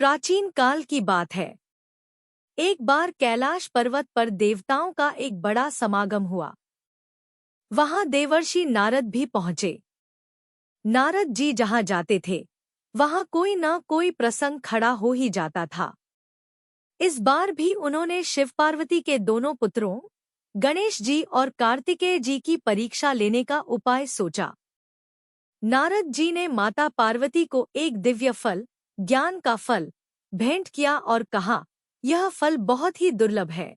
प्राचीन काल की बात है। एक बार कैलाश पर्वत पर देवताओं का एक बड़ा समागम हुआ। वहां देवर्षि नारद भी पहुंचे। नारद जी जहां जाते थे वहां कोई न कोई प्रसंग खड़ा हो ही जाता था। इस बार भी उन्होंने शिव पार्वती के दोनों पुत्रों गणेश जी और कार्तिकेय जी की परीक्षा लेने का उपाय सोचा। नारद जी ने माता पार्वती को एक दिव्य फल, ज्ञान का फल, भेंट किया और कहा, यह फल बहुत ही दुर्लभ है।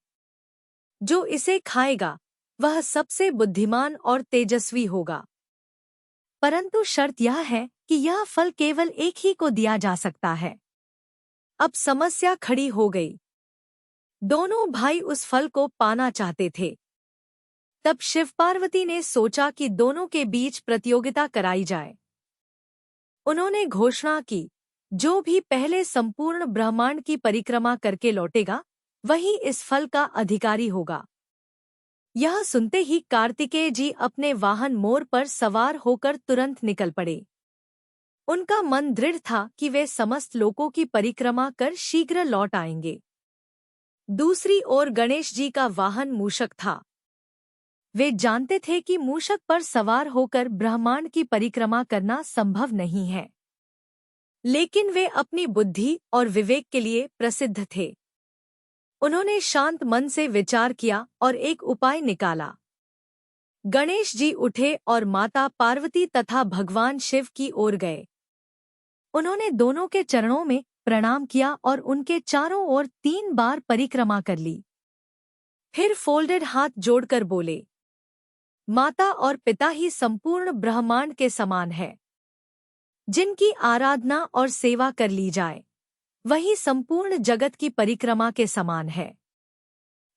जो इसे खाएगा वह सबसे बुद्धिमान और तेजस्वी होगा। परंतु शर्त यह है कि यह फल केवल एक ही को दिया जा सकता है। अब समस्या खड़ी हो गई। दोनों भाई उस फल को पाना चाहते थे। तब शिव पार्वती ने सोचा कि दोनों के बीच प्रतियोगिता कराई जाए। उन्होंने घोषणा की, जो भी पहले संपूर्ण ब्रह्मांड की परिक्रमा करके लौटेगा वही इस फल का अधिकारी होगा। यह सुनते ही कार्तिकेय जी अपने वाहन मोर पर सवार होकर तुरंत निकल पड़े। उनका मन दृढ़ था कि वे समस्त लोकों की परिक्रमा कर शीघ्र लौट आएंगे। दूसरी ओर गणेश जी का वाहन मूषक था। वे जानते थे कि मूषक पर सवार होकर ब्रह्मांड की परिक्रमा करना संभव नहीं है, लेकिन वे अपनी बुद्धि और विवेक के लिए प्रसिद्ध थे। उन्होंने शांत मन से विचार किया और एक उपाय निकाला। गणेश जी उठे और माता पार्वती तथा भगवान शिव की ओर गए। उन्होंने दोनों के चरणों में प्रणाम किया और उनके चारों ओर 3 बार परिक्रमा कर ली। फिर फोल्डेड हाथ जोड़कर बोले, माता और पिता ही संपूर्ण ब्रह्मांड के समान है। जिनकी आराधना और सेवा कर ली जाए वही संपूर्ण जगत की परिक्रमा के समान है।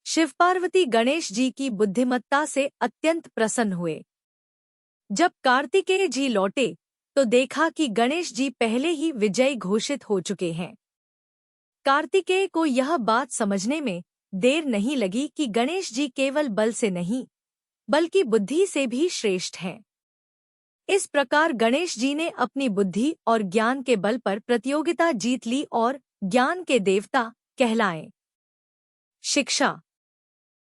शिव पार्वती गणेश जी की बुद्धिमत्ता से अत्यंत प्रसन्न हुए। जब कार्तिकेय जी लौटे तो देखा कि गणेश जी पहले ही विजयी घोषित हो चुके हैं। कार्तिकेय को यह बात समझने में देर नहीं लगी कि गणेश जी केवल बल से नहीं बल्कि बुद्धि से भी श्रेष्ठ हैं। इस प्रकार गणेश जी ने अपनी बुद्धि और ज्ञान के बल पर प्रतियोगिता जीत ली और ज्ञान के देवता कहलाए। शिक्षा।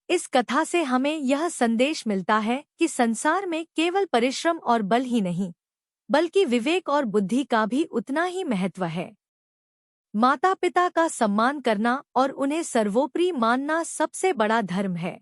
इस कथा से हमें यह संदेश मिलता है कि संसार में केवल परिश्रम और बल ही नहीं बल्कि विवेक और बुद्धि का भी उतना ही महत्व है। माता पिता का सम्मान करना और उन्हें सर्वोपरि मानना सबसे बड़ा धर्म है।